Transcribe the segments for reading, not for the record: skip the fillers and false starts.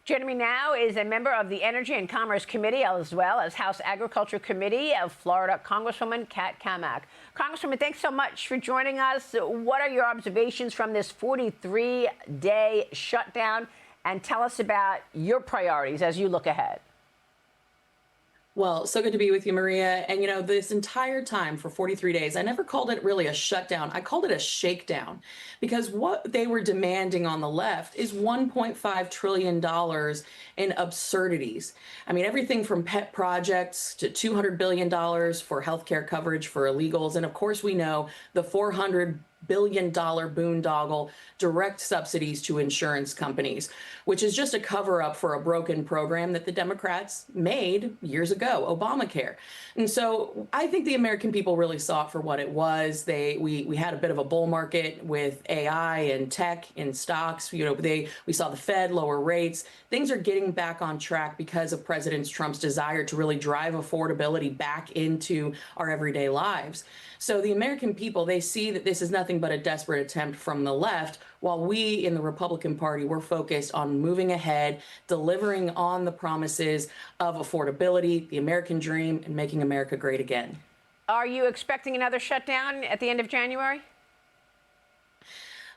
Joining me now is a member of the Energy and Commerce Committee, as well as House Agriculture Committee of Florida, Congresswoman Kat Cammack. Congresswoman, thanks so much for joining us. What are your observations from this 43-day shutdown? And tell us about your priorities as you look ahead. Well, so good to be with you, Maria. And this entire time for 43 days, I never called it really a shutdown. I called it a shakedown because what they were demanding on the left is $1.5 trillion in absurdities. I mean, everything from pet projects to $200 billion for healthcare coverage for illegals. And of course, we know the $400 billion boondoggle direct subsidies to insurance companies, which is just a cover up for a broken program that the Democrats made years ago, Obamacare. And so I think the American people really saw it for what it was. We had a bit of a bull market with AI and tech in stocks. We saw the Fed lower rates. Things are getting back on track because of President Trump's desire to really drive affordability back into our everyday lives. So the American people, they see that this is nothing but a desperate attempt from the left, while we in the Republican Party, we're focused on moving ahead, delivering on the promises of affordability, the American dream, and making America great again. Are you expecting another shutdown at the end of January?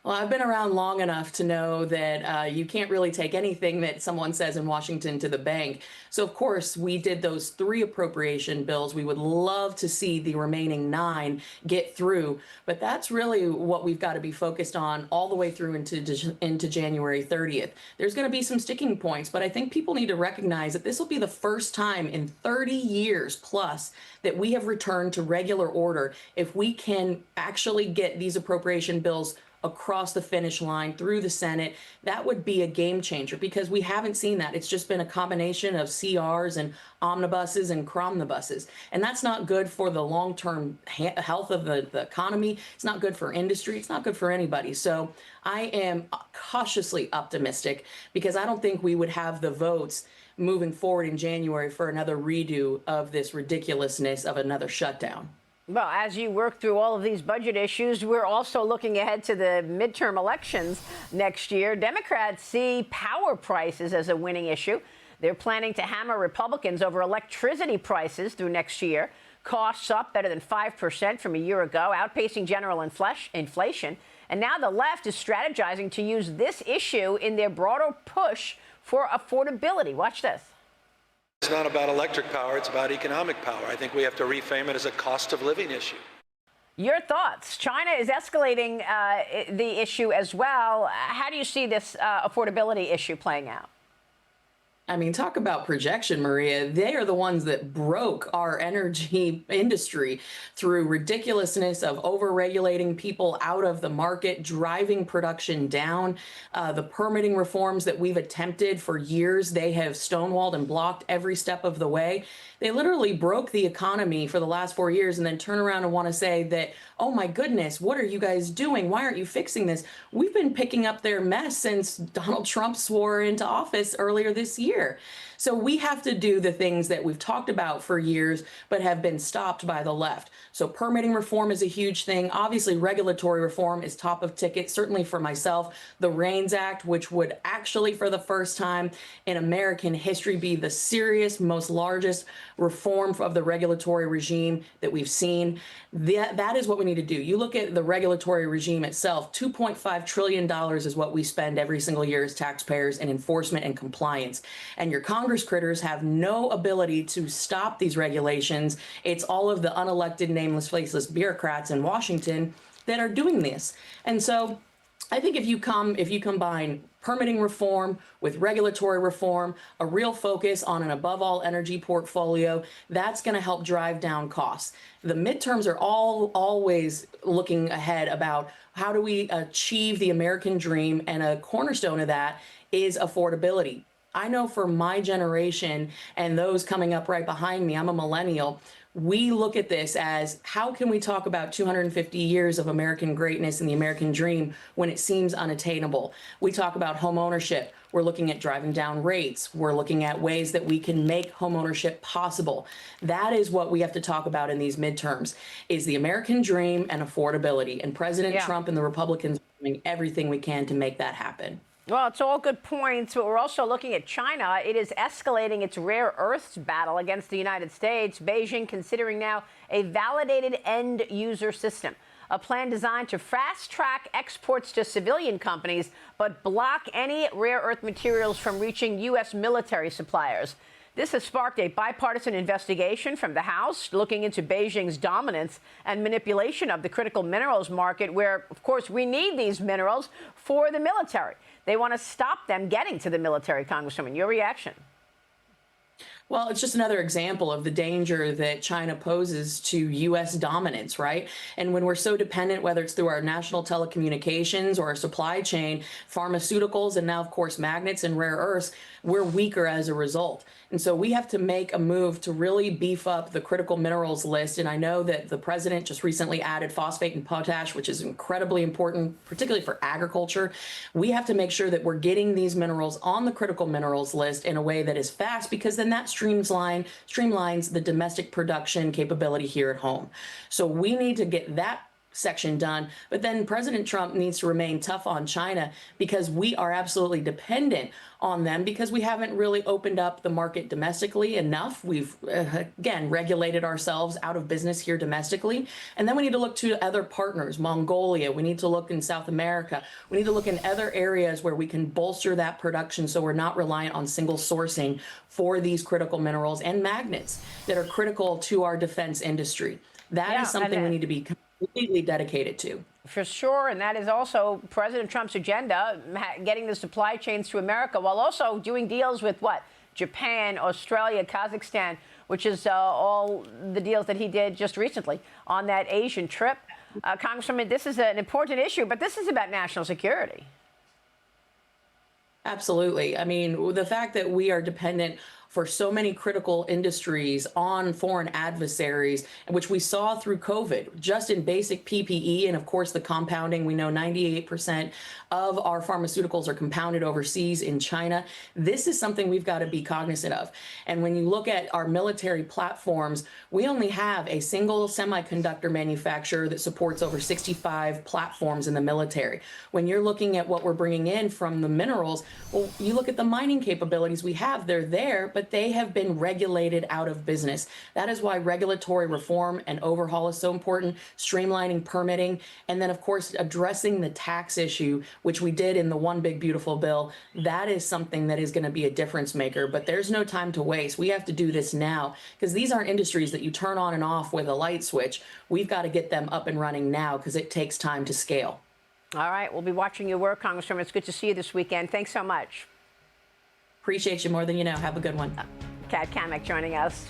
Well, I've been around long enough to know that you can't really take anything that someone says in Washington to the bank. So, of course, we did those 3 appropriation bills. We would love to see the remaining 9 get through. But that's really what we've got to be focused on all the way through into January 30th. There's going to be some sticking points, but I think people need to recognize that this will be the first time in 30 years plus that we have returned to regular order if we can actually get these appropriation bills across the finish line through the Senate. That would be a game changer because we haven't seen that. It's just been a combination of CRs and omnibuses and cromnibuses. And that's not good for the long-term health of the economy. It's not good for industry. It's not good for anybody. So I am cautiously optimistic because I don't think we would have the votes moving forward in January for another redo of this ridiculousness of another shutdown. Well, as you work through all of these budget issues, we're also looking ahead to the midterm elections next year. Democrats see power prices as a winning issue. They're planning to hammer Republicans over electricity prices through next year. Costs up better than 5% from a year ago, outpacing general inflation. And now the left is strategizing to use this issue in their broader push for affordability. Watch this. It's not about electric power, it's about economic power. I think we have to reframe it as a cost of living issue. Your thoughts? China is escalating the issue as well. How do you see this affordability issue playing out? I mean, talk about projection, Maria. They are the ones that broke our energy industry through ridiculousness of over-regulating people out of the market, driving production down. The permitting reforms that we've attempted for years, they have stonewalled and blocked every step of the way. They literally broke the economy for the last 4 years and then turn around and want to say that, oh my goodness, what are you guys doing? Why aren't you fixing this? We've been picking up their mess since Donald Trump swore into office earlier this year. So we have to do the things that we've talked about for years, but have been stopped by the left. So permitting reform is a huge thing. Obviously, regulatory reform is top of ticket, certainly for myself. The REINS Act, which would actually, for the first time in American history, be the serious, most largest reform of the regulatory regime that we've seen. That is what we need to do. You look at the regulatory regime itself, $2.5 trillion is what we spend every single year as taxpayers in enforcement and compliance. And your Congress critters have no ability to stop these regulations. It's all of the unelected, nameless, faceless bureaucrats in Washington that are doing this. And so I think if you combine permitting reform with regulatory reform, a real focus on an above all energy portfolio, that's going to help drive down costs. The midterms are always looking ahead about how do we achieve the American dream, and a cornerstone of that is affordability. I know for my generation and those coming up right behind me, I'm a millennial, we look at this as how can we talk about 250 years of American greatness and the American dream when it seems unattainable? We talk about home ownership. We're looking at driving down rates. We're looking at ways that we can make home ownership possible. That is what we have to talk about in these midterms, is the American dream and affordability. And President Trump and the Republicans are doing everything we can to make that happen. Well, it's all good points, but we're also looking at China. It is escalating its rare earths battle against the United States. Beijing considering now a validated end user system, a plan designed to fast track exports to civilian companies, but block any rare earth materials from reaching U.S. military suppliers. This has sparked a bipartisan investigation from the House looking into Beijing's dominance and manipulation of the critical minerals market, where, of course, we need these minerals for the military. They want to stop them getting to the military, Congresswoman. Your reaction? Well, it's just another example of the danger that China poses to U.S. dominance, right? And when we're so dependent, whether it's through our national telecommunications or our supply chain, pharmaceuticals, and now, of course, magnets and rare earths, we're weaker as a result. And so we have to make a move to really beef up the critical minerals list. And I know that the president just recently added phosphate and potash, which is incredibly important, particularly for agriculture. We have to make sure that we're getting these minerals on the critical minerals list in a way that is fast, because then that streamlines the domestic production capability here at home. So we need to get that section done. But then President Trump needs to remain tough on China, because we are absolutely dependent on them, because we haven't really opened up the market domestically enough. We've, again, regulated ourselves out of business here domestically. And then we need to look to other partners, Mongolia. We need to look in South America. We need to look in other areas where we can bolster that production so we're not reliant on single sourcing for these critical minerals and magnets that are critical to our defense industry. That is something we need to be completely dedicated to. For sure, and that is also President Trump's agenda, getting the supply chains to America, while also doing deals with what? Japan, Australia, Kazakhstan, which is all the deals that he did just recently on that Asian trip. Congresswoman, this is an important issue, but this is about national security. Absolutely. I mean, the fact that we are dependent for so many critical industries on foreign adversaries, which we saw through COVID, just in basic PPE, and of course the compounding. We know 98% of our pharmaceuticals are compounded overseas in China. This is something we've got to be cognizant of. And when you look at our military platforms, we only have a single semiconductor manufacturer that supports over 65 platforms in the military. When you're looking at what we're bringing in from the minerals, well, you look at the mining capabilities we have, they're there, but they have been regulated out of business. That is why regulatory reform and overhaul is so important, streamlining permitting, and then, of course, addressing the tax issue, which we did in the One Big Beautiful Bill. That is something that is going to be a difference maker, but there's no time to waste. We have to do this now, because these aren't industries that you turn on and off with a light switch. We've got to get them up and running now, because it takes time to scale. All right, we'll be watching your work, Congresswoman. It's good to see you this weekend. Thanks so much. Appreciate you more than you know. Have a good one. Cammack joining us.